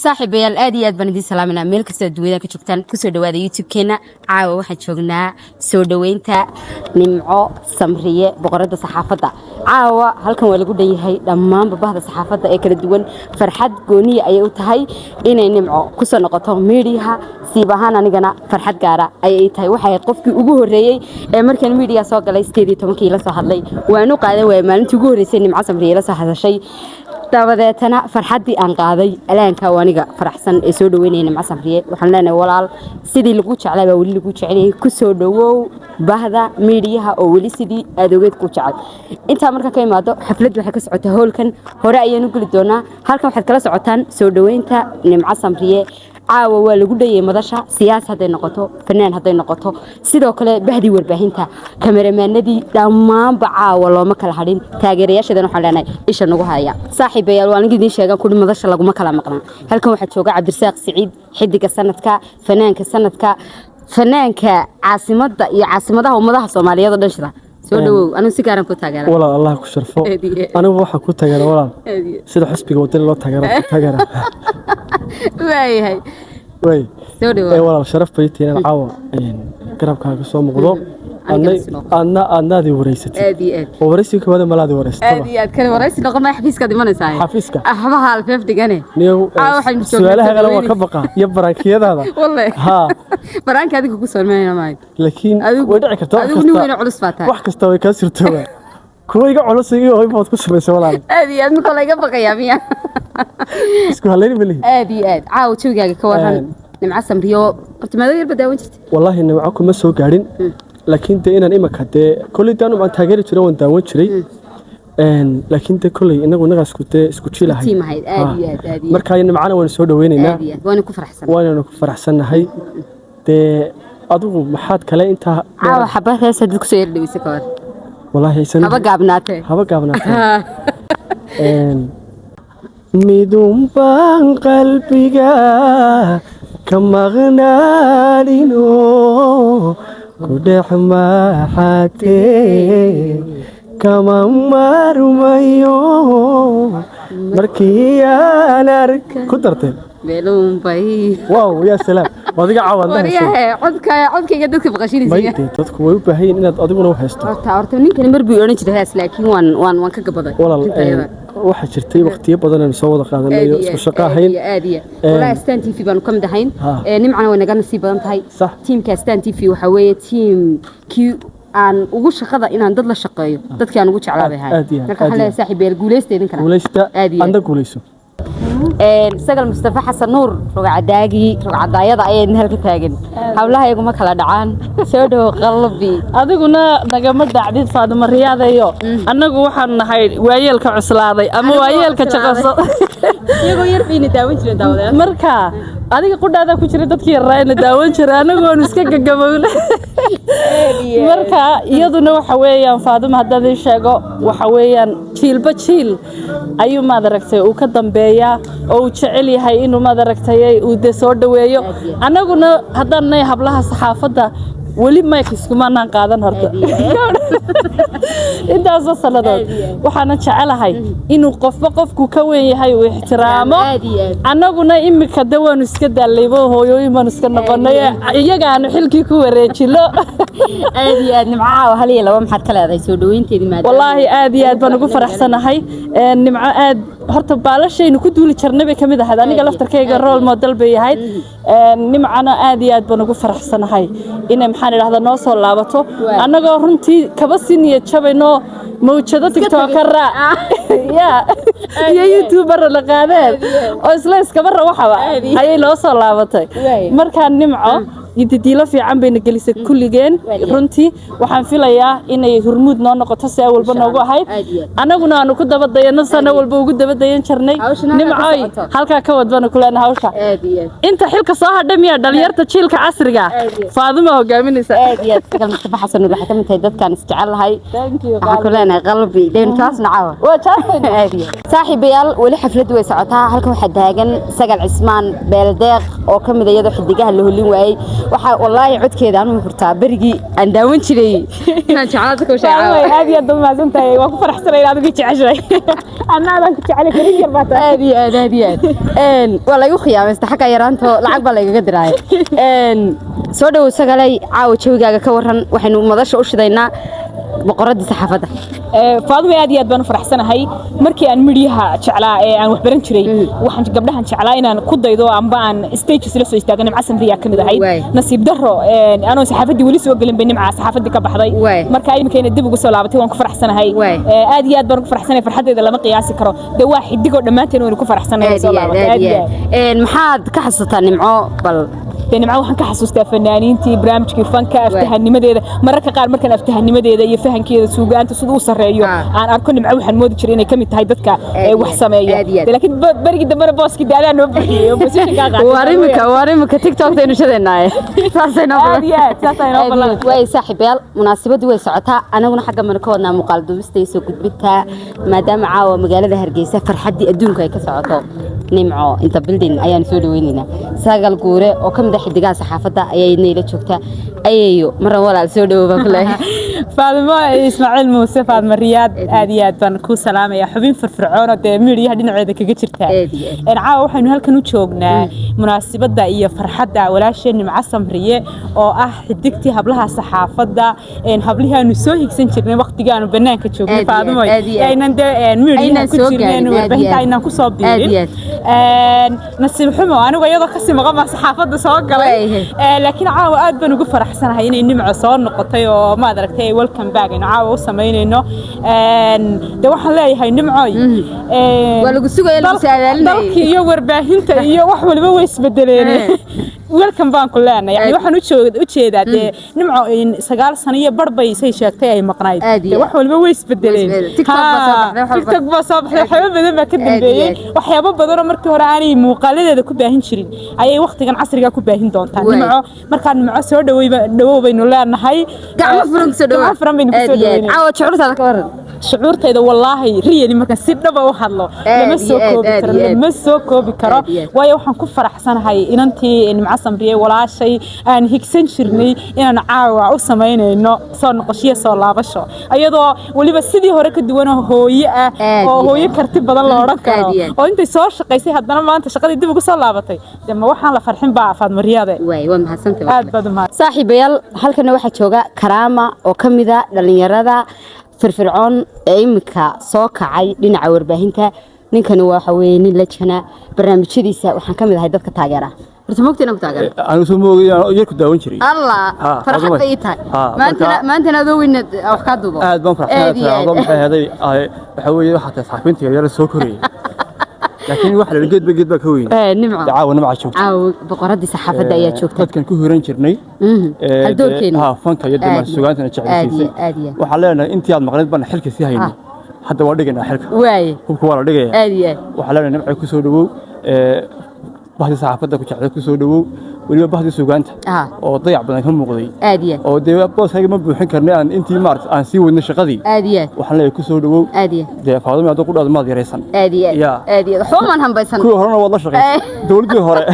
saaxiibayaal aad iyo aad baan idin salaaminaa meel kasta duwada ka joogtaan kusoo dhawaada youtube-keena caawa waxaan joognaa soo dhaweynta nimco samriye boqorada saxaafadda caawa halkan waa lagu dhan yahay dhammaan bahda saxaafadda ee kala duwan farxad gooniya ayay u tahay inay nimco kusoo noqoto meediyaha siib ahaan anigana farxad gaara ayay tahay waxay qofkii ugu horeeyay ee markan meediyaha soo galay 18 la soo hadlay waanu qaaday way maalintii ugu horeysay nimco samriye la soo hadashay dabadeetana farxadii aan qaaday alaanka waaniga faraxsan ee soo dhaweynayna nimco samriye waxaan leenahay walaal sidii lagu jeclaa baa wali lagu jecelay ku soo dhawow bahda meediyaha oo wali sidii adogeed ku jecel inta marka ka imaado xaflad waxa ka socota hoolkan hore ayaan u geli doonaa halkan waxaad kala socotaan soo dhaweynta nimco samriye caawa waa lagu dhayay madasha siyaasad haday noqoto fanaan haday noqoto sidoo kale bahdi warbaahinta kameramaanadii dhammaan caawa looma kala hadhin taageerayaashadan waxaan leenahay isha nagu haya saaxiibayaal waan idin sheegan kuli madasha laguma kala maqnaan halkan waxa jooga Cabdirasaaq Siciid xidiga sanadka fanaanka caasimada iyo caasimadaha ummadaha Soomaaliyeed oo dhan shida soo dhawow anu si gaaran ku taageeraa walaal Allah ku sharfo anigu waxa ku taageeraa walaal sida xisbiga wadada loo taageeraa way soo dhawow walaal sharaf bayteen caawa garabkaaga soo muuqdo أنا وريستي وريستي كمان ما لادي وريستي كان وريستي لقد ما حفيزك دمانة حفيزك أحبها الفيف دقني سؤالها قالوا كبقى يبرك كذا والله ها برانك هذيك كوسر ما معي لكن ودعك تو أدوني وين على صفاتها واحد كستوي كسر توه كوي قاعد على هو يبغى تكسر بس ولا هذه أنا كل يبقى يا ميا اسكو هلين بلي هذه عاود شو جاك كورهن nimco samriyo horta maadaama yar badaawan jirtay wallahi nimco ma soo gaarin laakiin de inaan imaka de kulli daan aan taageeri jiray waan daawan jiray laakiin de kulli inaga isku jilahay marka ay nimcana waan soo dhaweynaynaa waan ku faraxsanahay de adigu maxaad kale inta xabad hees dad ku soo yar dhaweysay ka war wallahi aysan haba gaabnaatay midun baan qalbiga kamaqnaalino ku dhex maxaatee kama marumayo markii aan arka ku darteen beeluunbay waaw yaa salaam wadiga codkayga dadka baqashinaysa dadku way u baahan yihiin inaad adiguna u haysto horta ninkan mar buu oran jiray hees laakiin waan ka gabaday waxa jirtay waqtiyo badan aan soo wada qaadanayo isku shaqo ahayn wala Stan TV baan ka mid ahayn nimcana way naga nasiib badan tahay teamka Stan TV waxa weeye teamkii aan ugu shaqada inaan dad la shaqeeyo dadkii aan ugu jeclaaday marka xalay saaxiibeel guuleystay guuleysta anda guuleyso sagal Mustafa Xasan Nuur rogcadaayada ayay halka taagan hawlaha iyagu ma kala dhacaan soo dhaw qalbi adiguna nagama dhacdid Faadimo Riyaadayo anagu waxaan nahay waayeelka cuslaaday ama waayeelka jaqaso iyagu yar fiina daawan jiray daawada marka adiga qudhaada ku jiray dadkii yarayna daawan jiray anagu aan iska gagabowna marka iyaduna waxa weeyaan Faadimo hadda sheego waxa weeyaan jiilba jiil ayuu ma aragtay uu ka dambeeyaa oo uu jecel yahay inuu ma aragtay uu de soo dhaweeyo anaguna haddana hablaha saxaafadda wali ma iskumanaan qaadan horta intaas sanadood waxaan jecelahay inuu qofku ka weyn yahay uu ixtiraamo anaguna imika dawaan iska daalaybo hooyooyin baan iska noqonay iyaga aan xilkii ku wareejilo aad iyo aad nimco hal iyo laba maxad kala aday soo dhaweynteedii maadaama wallahi aad iyo aad baan ugu faraxsanahay nimco aad horta baalashaynu ku duuli jirnay kamid ahayd aniga laftarkayga role model bay ahayd nimcana aad iyo aad baan ugu faraxsanahay inay maxaan idhaahdaa noo soo laabato annagoo runtii kaba siniyad jabayno mawjado tiktokara iyo youtuber la qaadeen oo isla iskaba rawaxaba ayay noo soo laabatay markaa nimco didiilo fiican bayna gelisay kulligeen runtii waxaan filayaa inay hurmuud noo noqoto si ay walba noogu ahayd anaguna aanu ku dabadayno sana walba ugu dabadayan jirnay nimcoy halka ka wadbana kuleena hawsha inta xilka soo hadhamiya dhalinyarta jiilka casriga Faadimo hogaaminaysa aad iyo aad Mustafa Xasan waxa ka mid tahay dadkan isjecelahay waxaan kuleena qalbi deyntaas nacaaw saaxiibayaal wali xaflad way socotaa halka waxa taagan Sagal Cismaan Beeldeeq oo ka mid ah xidigaha la hulin waayay waxa wallahi codkeeda aanu hurtaa berigi aan daawan jiray inaan jeclaado ka shaqeeyo aad iyo aad ma santahay waan ku faraxsanahay inaad ugu jeceshahay annadan ku jecel karin yar baata aad iyo wala igu qiyaameysta xaqa yaraanto lacag baa laga diray soo dhaw sagalay caawa jawigaaga ka waran waxaynu madasha u shidaynaa boqoradii saxaafadda Faadimo aad iyo aad baan u faraxsanahay markii aan midhiyaha jeclaa ee aan wax baran jiray waxaan gabdhahan jeclaa inaan ku daydo amba aan stages la soo istaago nimca samriya kamid ahayd nasiib darro anoo saxaafadii wali soo galin bay nimca saxaafadii ka baxday marka ayimkeena dib ugu soo laabatay waan ku faraxsanahay aad iyo aad baan ku faraxsanahay farxadeeda lama qiyaasi karo de waa xidigo dhamaanteen waan ku faraxsanahay soo laabatay maxaad ka xasuutaa nimco bal nimca waxaan ka xasuustaa fanaaniintii barnaamijkii fanka aftahanimadeeda mararka qaar markaan aftahanimadeeda iyo fahankeeda suugaanta sidoo u sareeyo aan arko nimca waxaan moodi jiray inay kamid tahay dadka wax sameeya laakiin barigi dambana booski daadaa noo bixiyay opposition ka qaatay warimka TikTok taynu shadeenaay saasayna balan way saaxiibayaal munaasabadu way socotaa anaguna xagga man ka wadnaa muuqaal duubista soo gudbinta maadaama caawa magaalada Hargeysa farxadii adduunka ay ka socoto nimco inta building ayaan soo dhaweynayna sagal guure oo kamid ah xidigaha saxaafadda ayay neela joogtaa ayeeyo maran walaal soo dhawo baa kule Faadimo Ismaaciil Muuse Faadimo Riyaad aad iyo aad baan ku salaamaya xubin firfircoon oo meediyaha dhinaceeda kaga jirta caawa waxaynu halkan u joognaa munaasabada iyo farxadda walaasheen nimca samriye oo ah xidigtii hablaha saxaafadda hablihaanu soo higsan jirnay waqtigaanu banaanka joognay Faadimo aynan meediyaha ku jirnay warbaahinta aynan ku soo biirin nasiib xumo anigu iyadoo ka sii maqan saxaafadda soo galay laakiin caawa aad baan ugu faraxsanahay inay nimco soo noqotay oo ma adaragtay welcome back in caawa u sameynayno de waxaan leeyahay nimcooy waa lagu sugayaa lagu saadaalinayo dalkii iyo warbaahinta iyo wax waliba way isbedeleen welcome back ku leenahay yani waxaan u jeedaa de nimco 9 sano iyo barbay say sheegtay ay maqnayd wax waliba way isbedeleen TikTok baa soo baxday waxyaabo badan baa ka dambeeyay waxyaabo badan oo markii hore aanay muuqaaladeeda ku baahin jirin ayay waqtigan casriga ku baahin doontaa nimco markaan nimco soo dhawaybaynu leenahay gacmo furan soo dhawaad caawa shucuurtaada ka waran shucuurtayda wallahi riyadi markaan si dhab ah u hadlo lama soo koobi karo waayo waxaan ku faraxsanahay inantii nimca samriye walaashay aan higsan jirnay inaan caawa u sameynayno soo noqoshiyo soo laabasho ayadoo waliba sidii hore ka duwan hooyo ah oo hooyo karti badan la oran karo oo intay soo shaqaysay haddana maanta shaqadii dib ugu soo laabatay ma waxaan la farxin baa Faadimo Riyaad waa mahadsantahay aad baad mahad saaxiibayaal halkan waxa jooga Karaama oo kamid ah dhalinyarada firfircoon ee imika soo kacay dhinaca warbaahinta ninkani waxa weeye nin la jana barnaamijyadiisa waxaan kamid ahay dadka taageera horta moogtayna ku taageera aan soo moogay yarku daawan jiray Allah farxad ay tahay maanta adoo weyn wax ka duubo aad baan farxanahay adoo maxay haday waxa weeye waxa saxafinta yar soo koriyay laakiin wax la geed baa ka weyn nimco caawa nimca joogta caawa boqoradii saxaafadda ayaa joogta dadkan ku hiran jirnay fanka iyo dhammaan suugaantana jeclaysiisay waxaa leenahay intii aad maqnayd baan xilka sii haynay hadda waa dhiganaa xilka hubka waa la dhigayaa waxaa leenahay nimca ku soo dhawow bahdi saxaafadda ku jeclay ku soo dhawow waliba bahdi suugaanta oo dayac badan ka muuqday oo de booskayga ma buuxin karnay aan intii aan sii wadnay shaqadii waxaan leeyahay ku soo dhawow de Faadimo aad ku dhaad maad yareysan xumaan hanbaysan kuwa horena wada shaqeeyay dawladii hore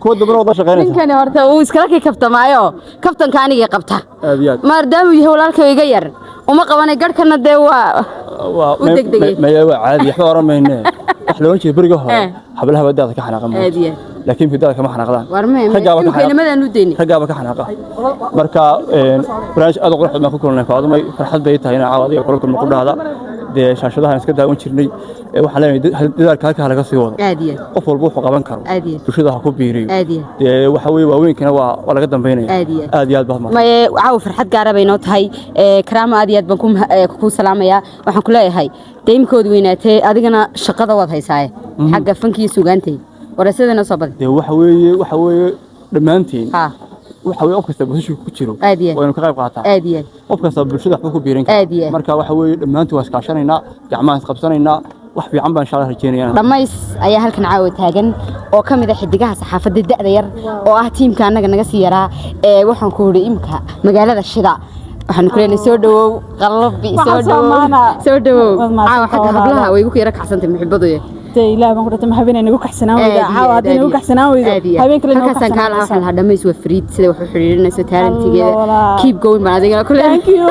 kuwa dambana wada shaqeynaysa ninkani horta uu iskala kabtamaayo kabtanka aniga qabta maadaama yahay walaalkayga yar uma qabanay garkana de waa u degdegay ma waa caadi waxba oramayne wax loo jeedo bariga hore hablaha wadaada ka xanaaqan laakiin fidaada kama xanaaqdaan ragaaba ka xanaaqa marka barnaamij aad u qurux badan ku kulnay Faadimo farxad bay tahay inaan caawadiga kula kulmo ku dhahda de shaashadahan iska daawan jirnay waxaan leenahay dadaalka halka laga sii wado qof walba wuxuu qaban karo bulshada ha ku biiriyo de waxa weeye waaweynkana waa laga dambeynaya aad iyo aad baad ma caaw farxad gaar ah bay noo tahay Karaama aad iyo aad baan ku salaamaya waxaan ku leeyahay deemkood weynaatay adigana shaqada wad haysaaye xagga fankiisa suugaantay warasadana soo baday de waxa weeye dhamaantiin waxa weeye qofka bulshada ku jiro waa inuu ka qayb qaataa qofka bulshada wax ku biirin kara marka waxa weeye dhamaantiin waa iskaashanayna gacmaha isqabsanayna wax fiican baan insha Allah rajeenayna dhamays ayaa halkan caawa taagan oo kamid ah xidigaha saxaafadda da'da yar oo ah tiimka anaga naga sii yaraa waxaan ku hore imka magaalada shida waxaan ku leenahay soo dhawow qalbi soo dhawow caawa xagga hablaha way ugu yara kacsantay muhibbadooda dee ilaah baan ku dhintay ma habeen inagu kaxsanaan weyda caawa haddii inagu kaxsanaan weydo habeen kale inagu kaxsanaan kaala waxaan lahaa dhamays waa friid sida wax u xiriirinayso talentigeeda keep going ma adiga kule thank you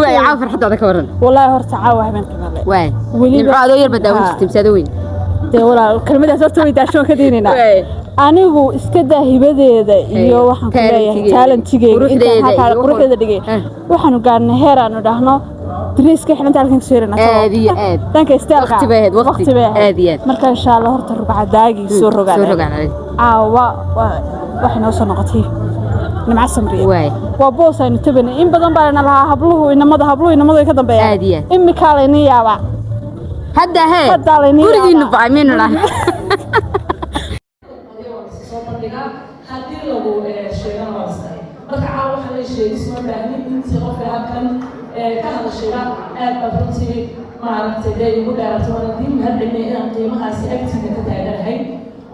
way caawa farxadda ka waran wallahi horta caawa habeen kale way weliba adoo yar badaawan jirtay mise adoo weyn dee walaal kelmadaas horta way daashoon ka diinayna anigu iska daa hibadeeda iyo waxaan ku leeyahay talentigeeda inta quruxdeeda dhigay waxaanu gaarnay heer aanu dhahno diriiska xilanta halkan ku seerana aad iyo aad danka istaalka waqti baad aad iyo aad marka insha Allah horta rugcadaagi soo rogaan caawa waxay noo soo noqotay nimca samriye waa boos aynu tabanay in badan baa lahaa habluhu inamada ka dambeeyaan imika leena yaaba hadda gurigiina bacmeen lahaa haddii lagu sheegan waastay marka caawa waxa la sheegay soo baahnay intii qofka halkan ka hadashayna aad baad runtii maaragtay dee ugu dheerato waladii mahadceliyay inaan qiimahaasi agtiga ka taaganahay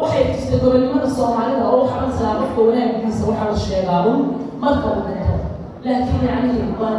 waxay tusay gobonimada soomaalida oo waxaa masalaa qofka wanaagiisa waxaa la sheegaa marka uu dhinto laakiin yacni waan